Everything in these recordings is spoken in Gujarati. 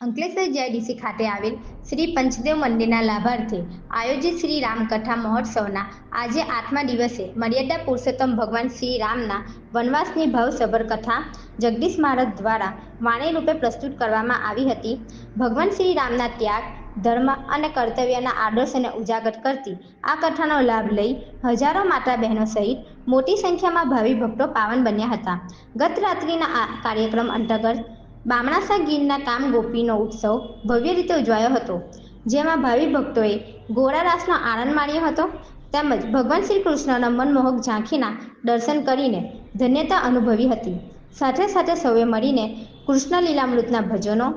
અંકલેશ્વર જીઆઈડીસી ખાતે આવેલ શ્રી પંચદેવ મંદિરના લાભાર્થે આયોજિત શ્રી રામકથા મહોત્સવના આજે 8મા દિવસે મર્યાદા પુરુષોત્તમ ભગવાન શ્રી રામના વનવાસની ભાવસભર કથા જગદીશ મહારાજ દ્વારા વાણી રૂપે પ્રસ્તુત કરવામાં આવી હતી. ભગવાન શ્રી રામના ત્યાગ, ધર્મ અને કર્તવ્યના આદર્શને ઉજાગર કરતી આ કથાનો લાભ લઈ હજારો માતા બહેનો સહિત મોટી સંખ્યામાં ભાવિ ભક્તો પાવન બન્યા હતા. ગત રાત્રિના આ કાર્યક્રમ અંતર્ગત બામણાસા ગીરના કામગોપીનો ઉત્સવ ભવ્ય રીતે ઉજવાયો હતો, જેમાં ભાવિ ભક્તોએ ઘોડા રાસનો આનંદ માણ્યો હતો તેમજ ભગવાન શ્રી કૃષ્ણના મનમોહક ઝાંખીના દર્શન કરીને ધન્યતા અનુભવી હતી. સાથે સાથે સૌએ મળીને કૃષ્ણ લીલામૃતના ભજનો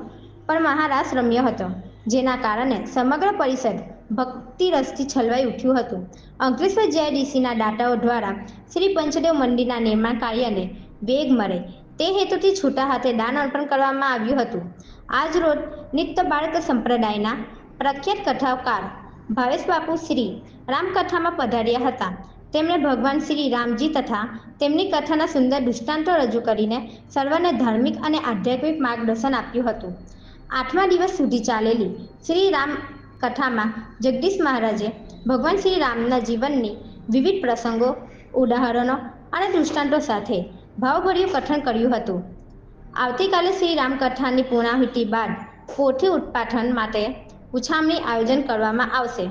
પર મહારાસ રમ્યો હતો, જેના કારણે સમગ્ર પરિસર ભક્તિરસથી છલવાઈ ઉઠ્યું હતું. અંકલેશ્વર જીઆઈડીસીના દાતાઓ દ્વારા શ્રી પંચદેવ મંદિરના નિર્માણ કાર્યને વેગ મળે તે હેતુથી છૂટા હાથે દાન અર્પણ કરવામાં આવ્યું હતું. આજ રોજ નિત્ય બાળક સંપ્રદાયના પ્રખ્યાત કથાકાર ભાવેશ બાપુ શ્રી રામકથામાં પધાર્યા હતા. તેમણે ભગવાન શ્રી રામજી તથા તેમની કથાના સુંદર દૃષ્ટાંતો રજૂ કરીને સર્વને ધાર્મિક અને આધ્યાત્મિક માર્ગદર્શન આપ્યું હતું. 8મા દિવસ સુધી ચાલેલી શ્રી રામ કથામાં જગદીશ મહારાજે ભગવાન શ્રી રામના જીવનની વિવિધ પ્રસંગો, ઉદાહરણો અને દૃષ્ટાંતો સાથે ભાવભર્યું કથન કર્યું હતું. આવતીકાલે શ્રી રામકથાની પૂર્ણાહુતિ બાદ પોથી ઉત્પાદન માટે ઉછામણી આયોજન કરવામાં આવશે.